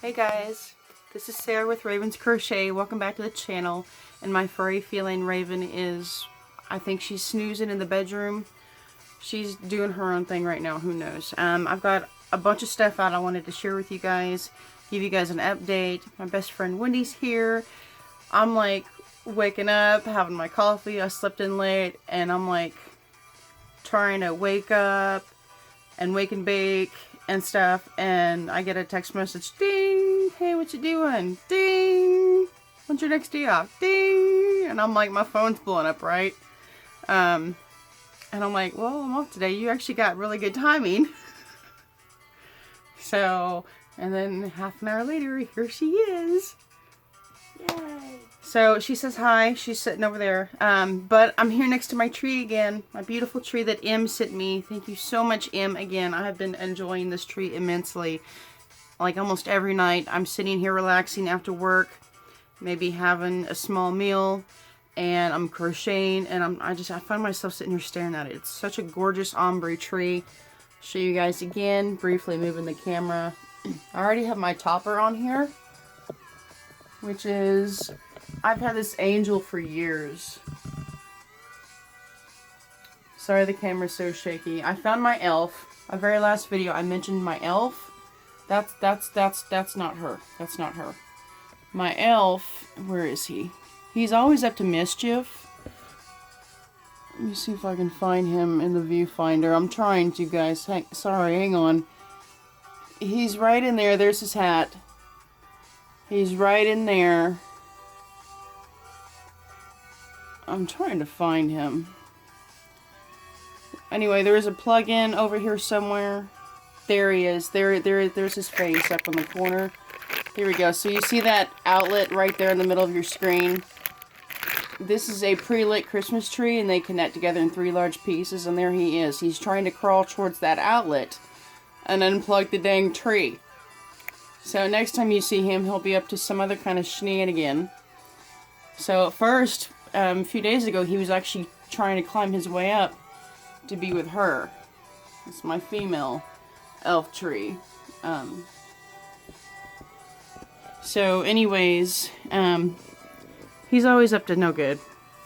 Hey guys, this is Sarah with Raven's Crochet. Welcome back to the channel. And my furry feline Raven is, I think she's snoozing in the bedroom. She's doing her own thing right now, who knows. I've got a bunch of stuff out I wanted to share with you guys, give you guys an update. My best friend Wendy's here. I'm like waking up, having my coffee. I slept in late and I'm like trying to wake up and wake and bake and stuff, and I get a text message, ding, hey, what you doing? Ding, when's your next day off? Ding, and I'm like, my phone's blowing up, right? And I'm like, well, I'm off today. You actually got really good timing. So, and then half an hour later, here she is. Yay. So she says hi. She's sitting over there. But I'm here next to my tree again. My beautiful tree that M sent me. Thank you so much, M. Again, I have been enjoying this tree immensely. Like almost every night, I'm sitting here relaxing after work. Maybe having a small meal. And I'm crocheting. And I find myself sitting here staring at it. It's such a gorgeous ombre tree. Show you guys again. Briefly moving the camera. I already have my topper on here. Which is, I've had this angel for years. Sorry the camera's so shaky. I found my elf. My very last video I mentioned my elf. That's not her. That's not her. My elf, where is he? He's always up to mischief. Let me see if I can find him in the viewfinder. I'm trying to, guys. Sorry, hang on. He's right in there. There's his hat. He's right in there. I'm trying to find him. Anyway, there is a plug-in over here somewhere. There he is. There's his face up in the corner. Here we go. So you see that outlet right there in the middle of your screen? This is a pre-lit Christmas tree, and they connect together in 3 large pieces, and there he is. He's trying to crawl towards that outlet and unplug the dang tree. So next time you see him, he'll be up to some other kind of shenanigan. So at first, a few days ago, he was actually trying to climb his way up to be with her. It's my female elf tree. So anyways, he's always up to no good.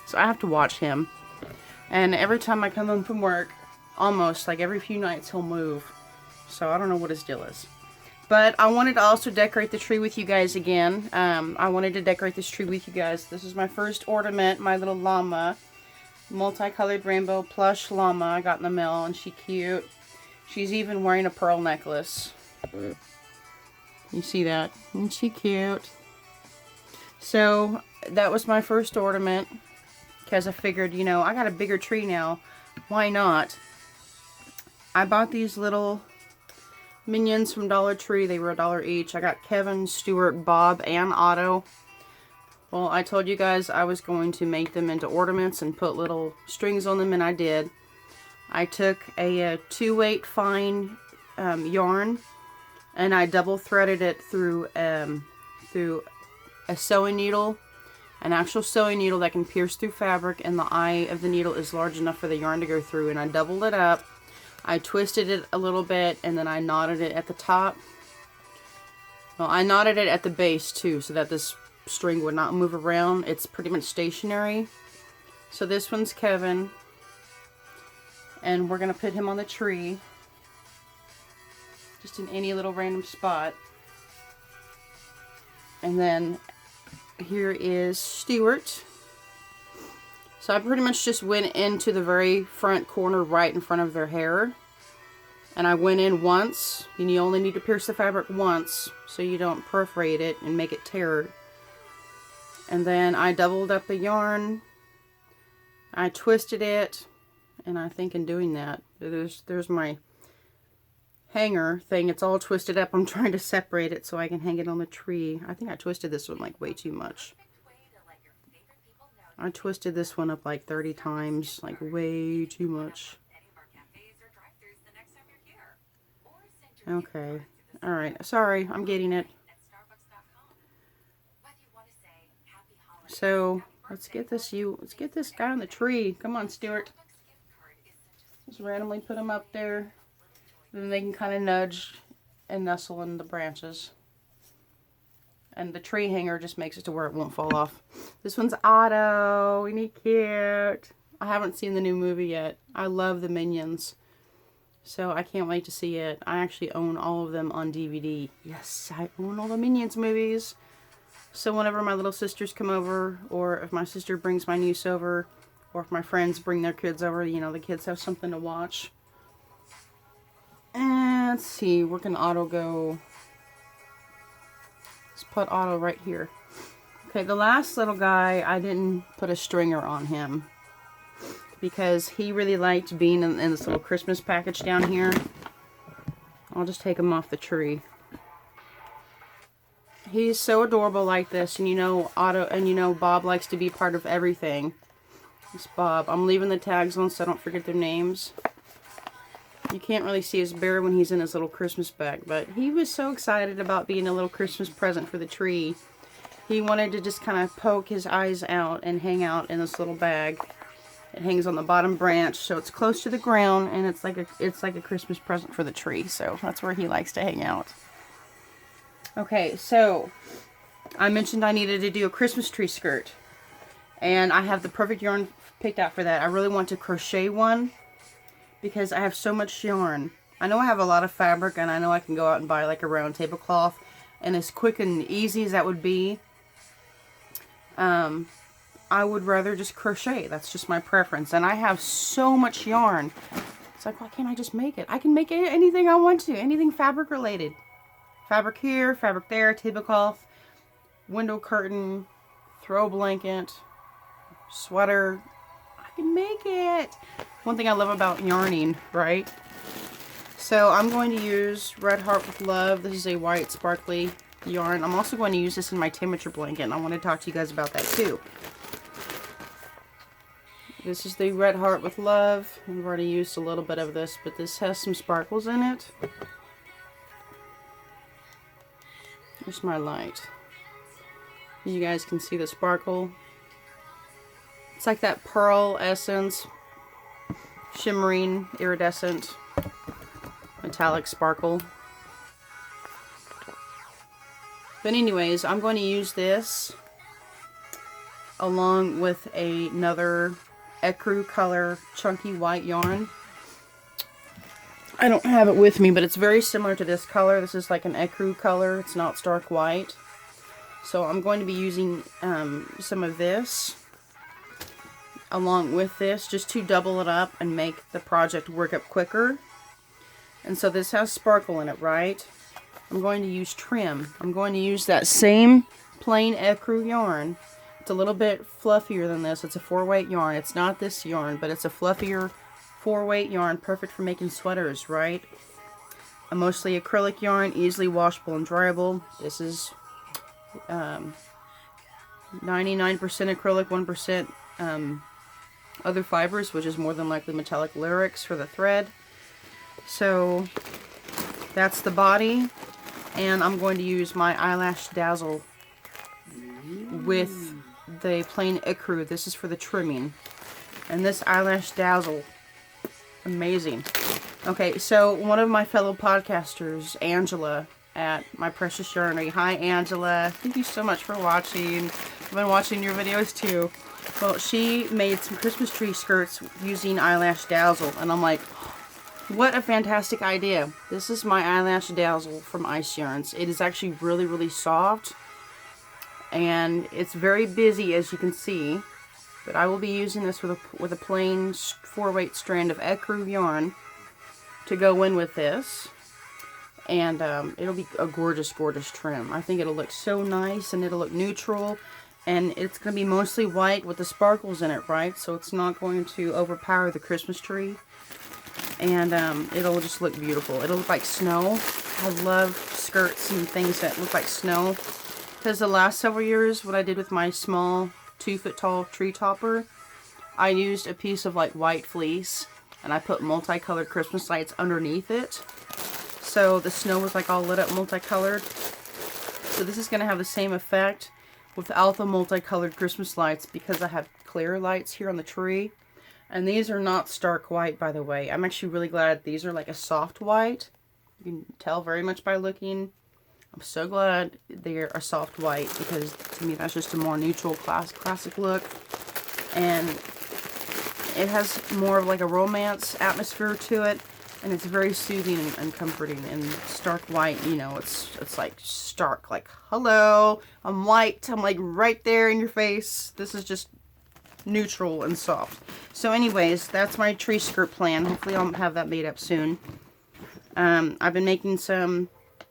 So I have to watch him. And every time I come home from work, almost like every few nights, he'll move. So I don't know what his deal is. But I wanted to also decorate the tree with you guys again. I wanted to decorate this tree with you guys. This is my first ornament, my little llama. Multicolored rainbow plush llama I got in the mail, and she's cute. She's even wearing a pearl necklace. You see that? Isn't she cute? So, that was my first ornament. Because I figured, you know, I got a bigger tree now. Why not? I bought these little minions from Dollar Tree. They were $1 each. I got Kevin, Stuart, Bob, and Otto. Well, I told you guys I was going to make them into ornaments and put little strings on them, and I did. I took a 2/8 fine yarn, and I double threaded it through a sewing needle, an actual sewing needle that can pierce through fabric, and the eye of the needle is large enough for the yarn to go through, and I doubled it up. I twisted it a little bit, and then I knotted it at the top. Well, I knotted it at the base too, so that this string would not move around. It's pretty much stationary. So this one's Kevin, and we're going to put him on the tree, just in any little random spot. And then here is Stuart. So I pretty much just went into the very front corner right in front of their hair. And I went in once. And you only need to pierce the fabric once so you don't perforate it and make it tear. And then I doubled up the yarn. I twisted it. And I think in doing that, there's my hanger thing. It's all twisted up. I'm trying to separate it so I can hang it on the tree. I think I twisted this one like way too much. I twisted this one up like 30 times, like way too much. Okay. Alright. Sorry, I'm getting it. So, let's get this guy on the tree. Come on, Stuart. Just randomly put him up there. Then they can kind of nudge and nestle in the branches. And the tree hanger just makes it to where it won't fall off. This one's Otto. Isn't he cute? I haven't seen the new movie yet. I love the Minions. So I can't wait to see it. I actually own all of them on DVD. Yes, I own all the Minions movies. So whenever my little sisters come over, or if my sister brings my niece over, or if my friends bring their kids over, you know, the kids have something to watch. And let's see, where can Otto go? Let's put Otto right here. Okay, the last little guy, I didn't put a stringer on him because he really liked being in this little Christmas package down here. I'll just take him off the tree. He's so adorable like this, and you know Otto, and you know Bob likes to be part of everything. It's Bob. I'm leaving the tags on so I don't forget their names. You can't really see his bear when he's in his little Christmas bag, but he was so excited about being a little Christmas present for the tree. He wanted to just kind of poke his eyes out and hang out in this little bag. It hangs on the bottom branch, so it's close to the ground, and it's like a Christmas present for the tree. So that's where he likes to hang out. Okay, so I mentioned I needed to do a Christmas tree skirt, and I have the perfect yarn picked out for that. I really want to crochet one because I have so much yarn. I know I have a lot of fabric, and I know I can go out and buy like a round tablecloth, and as quick and easy as that would be, I would rather just crochet. That's just my preference, and I have so much yarn. It's like, why can't I just make it? I can make anything I want to, anything fabric related. Fabric here, fabric there, tablecloth, window curtain, throw blanket, sweater. I can make it. One thing I love about yarning, right? So I'm going to use Red Heart with Love. This is a white sparkly yarn. I'm also going to use this in my temperature blanket, and I want to talk to you guys about that too. This is the Red Heart with Love. I've already used a little bit of this, but this has some sparkles in it. Here's my light. You guys can see the sparkle. It's like that pearl essence, shimmering, iridescent, metallic sparkle. But anyways, I'm going to use this along with another ecru color chunky white yarn. I don't have it with me, but it's very similar to this color. This is like an ecru color. It's not stark white. So I'm going to be using some of this along with this just to double it up and make the project work up quicker. And so this has sparkle in it, right? I'm going to use trim. I'm going to use that same plain ecru yarn. It's a little bit fluffier than this. It's a 4-weight yarn. It's not this yarn, but it's a fluffier 4-weight yarn, perfect for making sweaters, right? A mostly acrylic yarn, easily washable and dryable. This is 99% acrylic, 1% other fibers, which is more than likely metallic lyrics for the thread. So that's the body, and I'm going to use my eyelash dazzle with the plain ecru. This is for the trimming, and this eyelash dazzle, amazing. Okay, so one of my fellow podcasters, Angela at My Precious Yarnery. Hi Angela, thank you so much for watching. I've been watching your videos too. Well, she made some Christmas tree skirts using eyelash dazzle, and I'm like, what a fantastic idea. This is my eyelash dazzle from Ice Yarns. It is actually really, really soft, and it's very busy, as you can see. But I will be using this with a plain 4-weight strand of ecru yarn to go in with this, and it'll be a gorgeous, gorgeous trim. I think it'll look so nice, and it'll look neutral, and it's going to be mostly white with the sparkles in it, right? So it's not going to overpower the Christmas tree. And it'll just look beautiful. It'll look like snow. I love skirts and things that look like snow. Because the last several years, what I did with my small 2-foot tall tree topper, I used a piece of like white fleece, and I put multicolored Christmas lights underneath it. So the snow was like all lit up multicolored. So this is going to have the same effect without the multicolored Christmas lights, because I have clear lights here on the tree. And these are not stark white, by the way. I'm actually really glad these are like a soft white. You can tell very much by looking I'm so glad they're a soft white, because to me that's just a more neutral classic look. And it has more of like a romance atmosphere to it, and it's very soothing and comforting. And stark white, you know, it's like stark, like, hello, I'm white, I'm like right there in your face. This is just neutral and soft. So anyways, that's my tree skirt plan. Hopefully I'll have that made up soon. I've been making some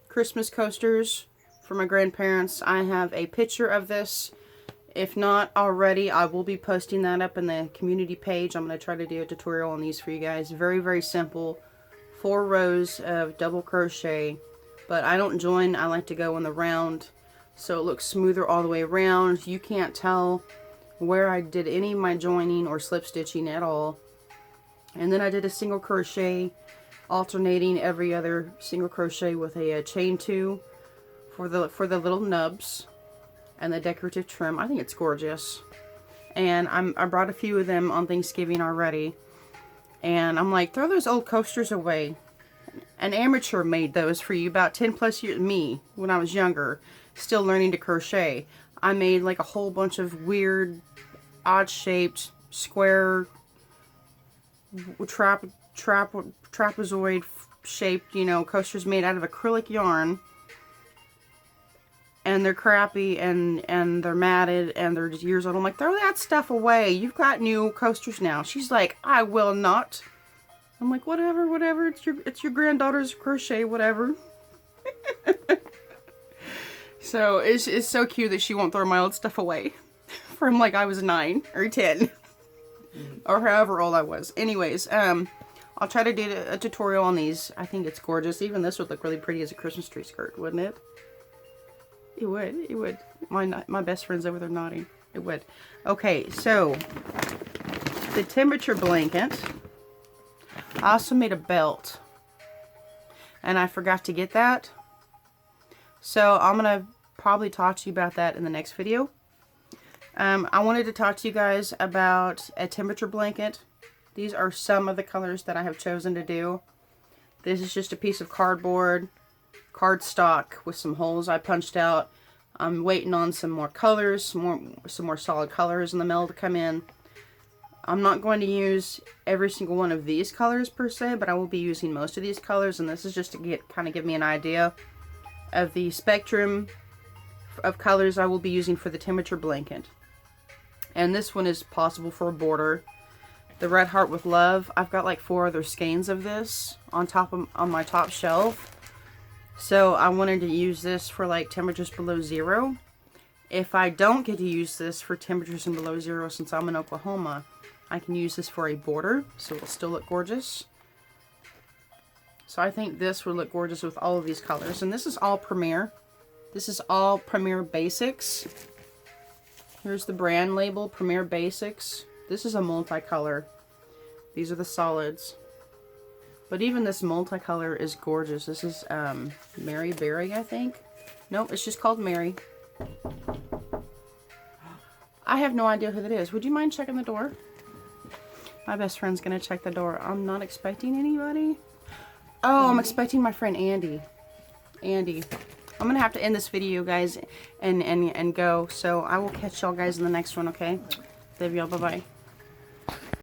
Christmas coasters for my grandparents. I have a picture of this. If not already, I will be posting that up in the community page. I'm going to try to do a tutorial on these for you guys. Very, very simple. 4 rows of double crochet. But I don't join. I like to go in the round, so it looks smoother all the way around. You can't tell where I did any of my joining or slip stitching at all. And then I did a single crochet, alternating every other single crochet with a chain 2 for the little nubs and the decorative trim. I think it's gorgeous. And I brought a few of them on Thanksgiving already. And I'm like, throw those old coasters away. An amateur made those for you about 10 plus years. Me, when I was younger, still learning to crochet. I made like a whole bunch of weird, odd-shaped, square, trapezoid-shaped, you know, coasters made out of acrylic yarn. And they're crappy, and they're matted, and they're just years old. I'm like, throw that stuff away. You've got new coasters now. She's like, I will not. I'm like, whatever. It's your granddaughter's crochet, whatever. So it's so cute that she won't throw my old stuff away from like I was 9 or 10 or however old I was. Anyways, I'll try to do a tutorial on these. I think it's gorgeous. Even this would look really pretty as a Christmas tree skirt, wouldn't it? It would. My best friend's over there nodding. It would. Okay, so the temperature blanket. I also made a belt, and I forgot to get that. So I'm gonna probably talk to you about that in the next video. I wanted to talk to you guys about a temperature blanket. These are some of the colors that I have chosen to do. This is just a piece of cardboard, cardstock with some holes I punched out. I'm waiting on some more colors, some more solid colors in the mail to come in. I'm not going to use every single one of these colors per se, but I will be using most of these colors, and this is just to kind of give me an idea of the spectrum of colors I will be using for the temperature blanket. And this one is possible for a border. The Red Heart with Love, I've got like 4 other skeins of this on my top shelf. So I wanted to use this for like temperatures below 0. If I don't get to use this for temperatures below 0, since I'm in Oklahoma, I can use this for a border, so it'll still look gorgeous. So I think this would look gorgeous with all of these colors. And this is all Premier. This is all Premier Basics. Here's the brand label, Premier Basics. This is a multicolor. These are the solids. But even this multicolor is gorgeous. This is Mary Berry, I think. Nope, it's just called Mary. I have no idea who that is. Would you mind checking the door? My best friend's gonna check the door. I'm not expecting anybody. Oh, I'm expecting my friend Andy. Andy. I'm gonna have to end this video, guys, and go. So I will catch y'all guys in the next one, okay? Love y'all. Bye-bye.